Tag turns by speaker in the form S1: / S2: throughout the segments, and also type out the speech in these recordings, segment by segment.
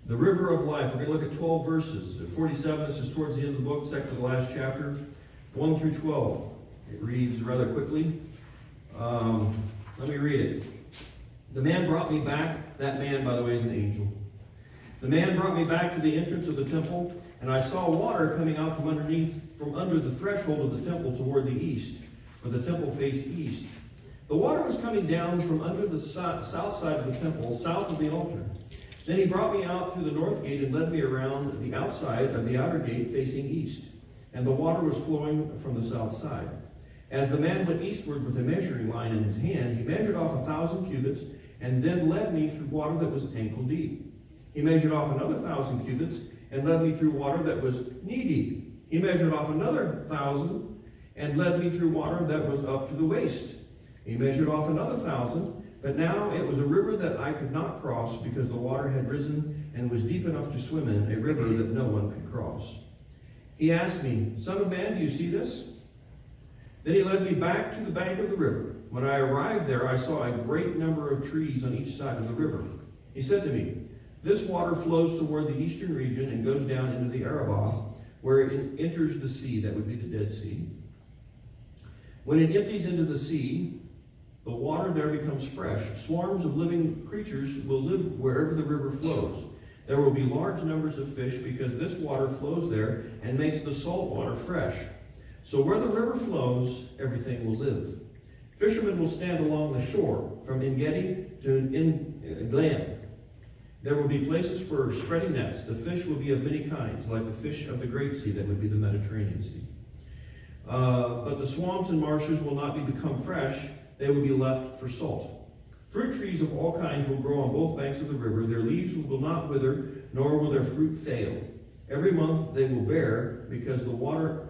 S1: The river of life. We're going to look at 12 verses. At 47, this is towards the end of the book, second to the last chapter, 1 through 12. It reads rather quickly. Let me read it. The man brought me back. That man, by the way, is an angel. The man brought me back to the entrance of the temple, and I saw water coming out from under the threshold of the temple toward the east, for the temple faced east. The water was coming down from under the south side of the temple, south of the altar. Then he brought me out through the north gate and led me around the outside of the outer gate facing east, and the water was flowing from the south side. As the man went eastward with a measuring line in his hand, he measured off 1,000 cubits, and then led me through water that was ankle deep. He measured off another 1,000 cubits, and led me through water that was knee deep. He measured off another 1,000, and led me through water that was up to the waist. He measured off another 1,000, but now it was a river that I could not cross, because the water had risen and was deep enough to swim in, a river that no one could cross. He asked me, "Son of man, do you see this?" Then he led me back to the bank of the river. When I arrived there, I saw a great number of trees on each side of the river. He said to me, "This water flows toward the eastern region and goes down into the Arabah, where it enters the sea," that would be the Dead Sea. "When it empties into the sea, the water there becomes fresh. Swarms of living creatures will live wherever the river flows. There will be large numbers of fish, because this water flows there and makes the salt water fresh. So where the river flows, everything will live. Fishermen will stand along the shore, from En-Gedi to En-Glam. There will be places for spreading nets. The fish will be of many kinds, like the fish of the Great Sea," that would be the Mediterranean Sea. "But the swamps and marshes will not become fresh. They will be left for salt. Fruit trees of all kinds will grow on both banks of the river. Their leaves will not wither, nor will their fruit fail. Every month they will bear, because the water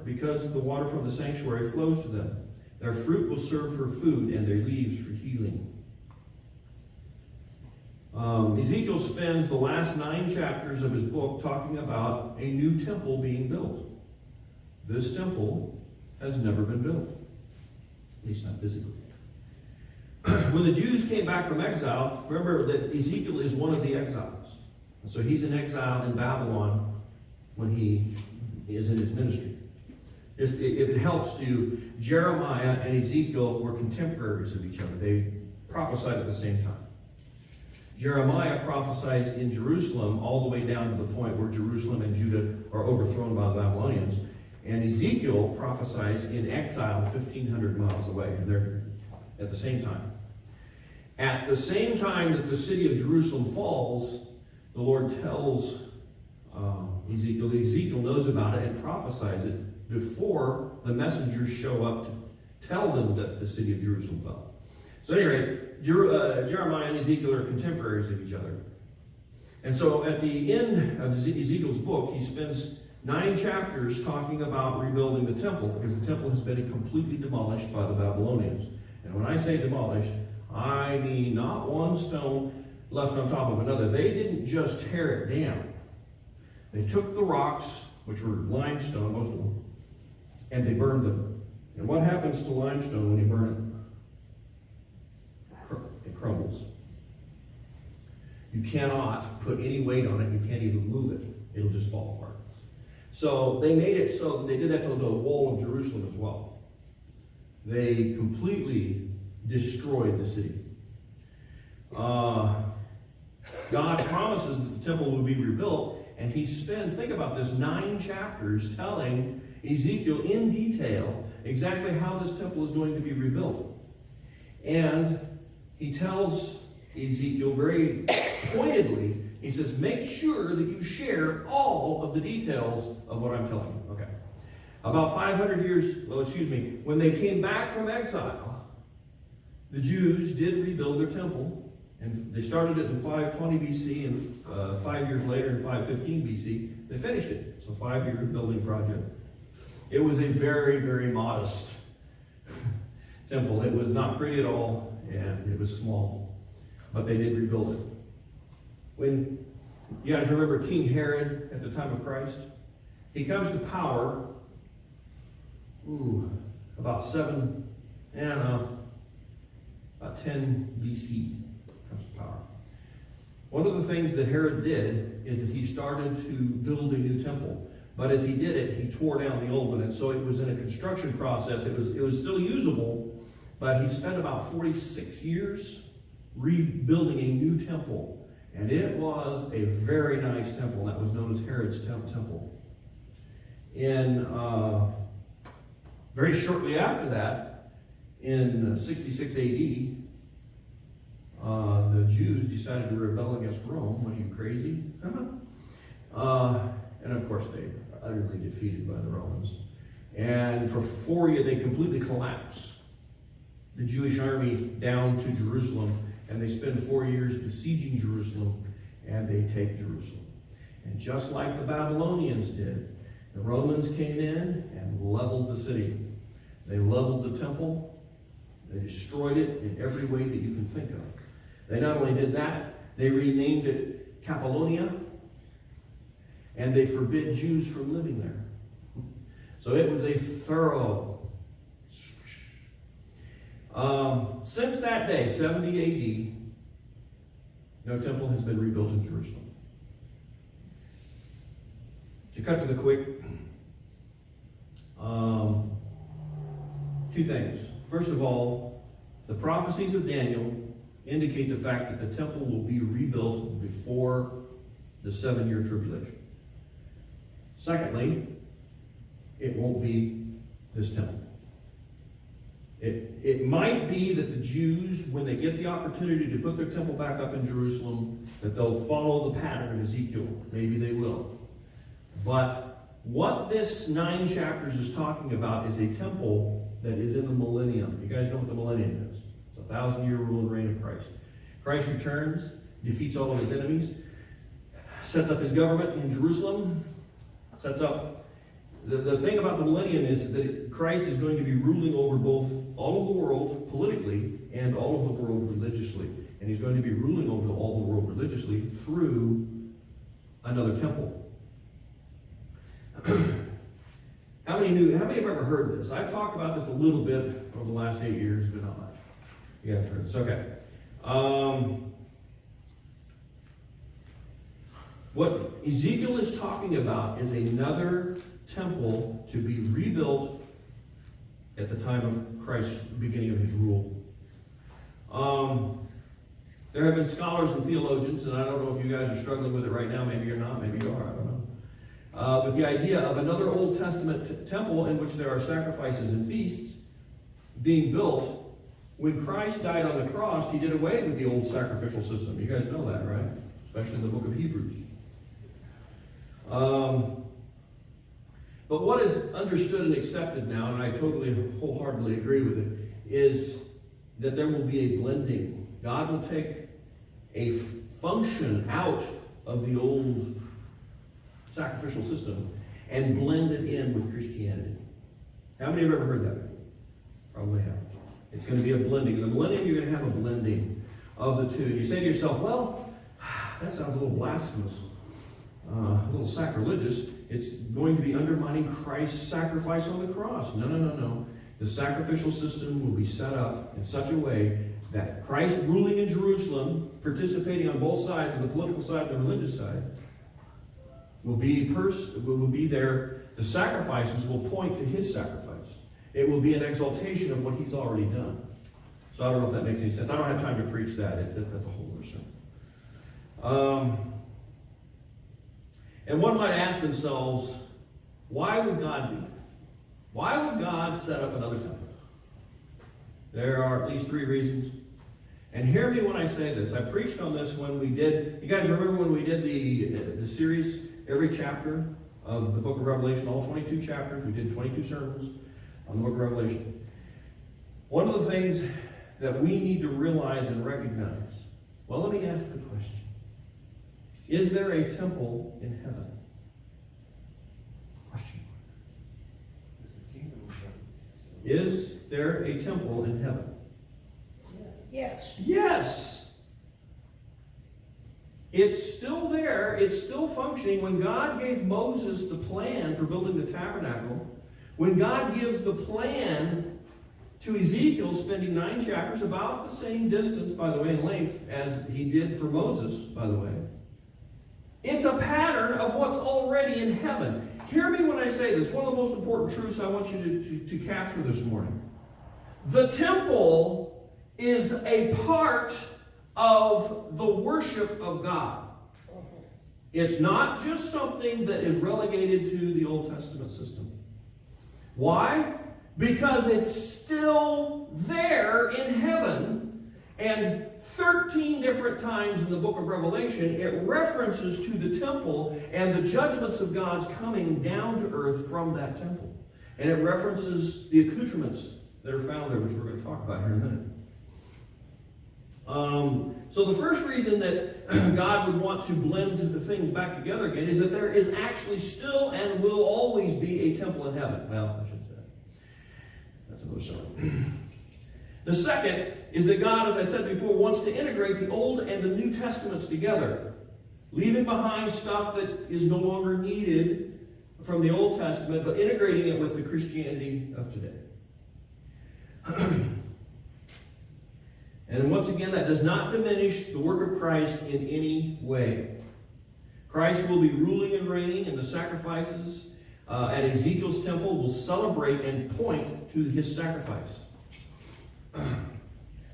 S1: from the sanctuary flows to them. Their fruit will serve for food, and their leaves for healing." Ezekiel spends the last 9 chapters of his book talking about a new temple being built. This temple has never been built, at least not physically. When the Jews came back from exile, remember that Ezekiel is one of the exiles. And so he's in exile in Babylon when he is in his ministry. If it helps you, Jeremiah and Ezekiel were contemporaries of each other. They prophesied at the same time. Jeremiah prophesies in Jerusalem all the way down to the point where Jerusalem and Judah are overthrown by the Babylonians. And Ezekiel prophesies in exile 1,500 miles away. And they're at the same time. At the same time that the city of Jerusalem falls, the Lord tells Ezekiel. Ezekiel knows about it and prophesies it before the messengers show up to tell them that the city of Jerusalem fell. So anyway, Jeremiah and Ezekiel are contemporaries of each other. And so at the end of Ezekiel's book, he spends 9 chapters talking about rebuilding the temple, because the temple has been completely demolished by the Babylonians. And when I say demolished, I mean not one stone left on top of another. They didn't just tear it down. They took the rocks, which were limestone, most of them, and they burned them. And what happens to limestone when you burn it? It crumbles. You cannot put any weight on it. You can't even move it. It'll just fall apart. So they made it so, they did that to the wall of Jerusalem as well. They completely destroyed the city. God promises that the temple will be rebuilt, and he spends, think about this, 9 chapters telling Ezekiel in detail exactly how this temple is going to be rebuilt. And he tells Ezekiel very pointedly, he says, make sure that you share all of the details of what I'm telling you. Okay. About 500 years, when they came back from exile, the Jews did rebuild their temple. And they started it in 520 BC, and 5 years later, in 515 BC, they finished it. So 5-year building project. It was a very, very modest temple. It was not pretty at all, and it was small. But they did rebuild it. When you guys remember King Herod at the time of Christ? He comes to power, about 10 BC. Comes to power. One of the things that Herod did is that he started to build a new temple. But as he did it, he tore down the old one. And so it was in a construction process. It was still usable, but he spent about 46 years rebuilding a new temple. And it was a very nice temple. That was known as Herod's temple. Very shortly after that, in 66 AD, the Jews decided to rebel against Rome. What are you, crazy? And of course, they were utterly defeated by the Romans. And for 4 years, they completely collapsed the Jewish army down to Jerusalem. And they spend 4 years besieging Jerusalem, and they take Jerusalem. And just like the Babylonians did, the Romans came in and leveled the city. They leveled the temple. They destroyed it in every way that you can think of. They not only did that, they renamed it Capitolonia, and they forbid Jews from living there. So it was a thorough. Since that day, 70 AD, no temple has been rebuilt in Jerusalem. To cut to the quick, two things. First of all, the prophecies of Daniel indicate the fact that the temple will be rebuilt before the 7-year tribulation. Secondly, it won't be this temple. It might be that the Jews, when they get the opportunity to put their temple back up in Jerusalem, that they'll follow the pattern of Ezekiel. Maybe they will. But what this 9 chapters is talking about is a temple that is in the millennium. You guys know what the millennium is. It's a 1,000-year rule and reign of Christ. Christ returns, defeats all of his enemies, sets up his government in Jerusalem, sets up... The thing about the millennium is that Christ is going to be ruling over both all of the world politically and all of the world religiously. And he's going to be ruling over all the world religiously through another temple. How many have ever heard this? I've talked about this a little bit over the last 8 years, but not much. You guys heard this. Okay. What Ezekiel is talking about is another temple to be rebuilt at the time of Christ's beginning of his rule. There have been scholars and theologians, and I don't know if you guys are struggling with it right now. Maybe you're not. Maybe you are. I don't know. With the idea of another Old Testament temple in which there are sacrifices and feasts being built. When Christ died on the cross, he did away with the old sacrificial system. You guys know that, right? Especially in the book of Hebrews. But what is understood and accepted now, and I totally wholeheartedly agree with it, is that there will be a blending. God will take a function out of the old sacrificial system and blend it in with Christianity. How many have ever heard that before? Probably haven't. It's going to be a blending. In the millennium, you're going to have a blending of the two. And you say to yourself, well, that sounds a little blasphemous, a little sacrilegious. It's going to be undermining Christ's sacrifice on the cross. No. The sacrificial system will be set up in such a way that Christ ruling in Jerusalem, participating on both sides, on the political side and the religious side, will be there. The sacrifices will point to his sacrifice. It will be an exaltation of what he's already done. So I don't know if that makes any sense. I don't have time to preach that. That's a whole other sermon. And one might ask themselves, why would God do that? Why would God set up another temple? There are at least 3 reasons. And hear me when I say this. I preached on this when we did, you guys remember when we did the series, every chapter of the book of Revelation, all 22 chapters, we did 22 sermons on the book of Revelation. One of the things that we need to realize and recognize, well, let me ask the question. Is there a temple in heaven? Question. Is there a temple in heaven?
S2: Yes.
S1: Yes. It's still there. It's still functioning. When God gave Moses the plan for building the tabernacle, when God gives the plan to Ezekiel spending 9 chapters, about the same distance, by the way, in length, as he did for Moses, by the way. It's a pattern of what's already in heaven. Hear me when I say this. One of the most important truths I want you to capture this morning. The temple is a part of the worship of God. It's not just something that is relegated to the Old Testament system. Why? Because it's still there in heaven, and 13 different times in the book of Revelation, it references to the temple and the judgments of God's coming down to earth from that temple. And it references the accoutrements that are found there, which we're going to talk about here in a minute. So the first reason that God would want to blend the things back together again is that there is actually still and will always be a temple in heaven. Well, I shouldn't say that. That's another sermon. The second is that God, as I said before, wants to integrate the Old and the New Testaments together, leaving behind stuff that is no longer needed from the Old Testament, but integrating it with the Christianity of today. And once again, that does not diminish the work of Christ in any way. Christ will be ruling and reigning, and the sacrifices at Ezekiel's temple will celebrate and point to his sacrifice.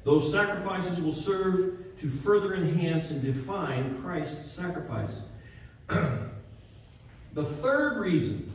S1: Those sacrifices will serve to further enhance and define Christ's sacrifice. The third reason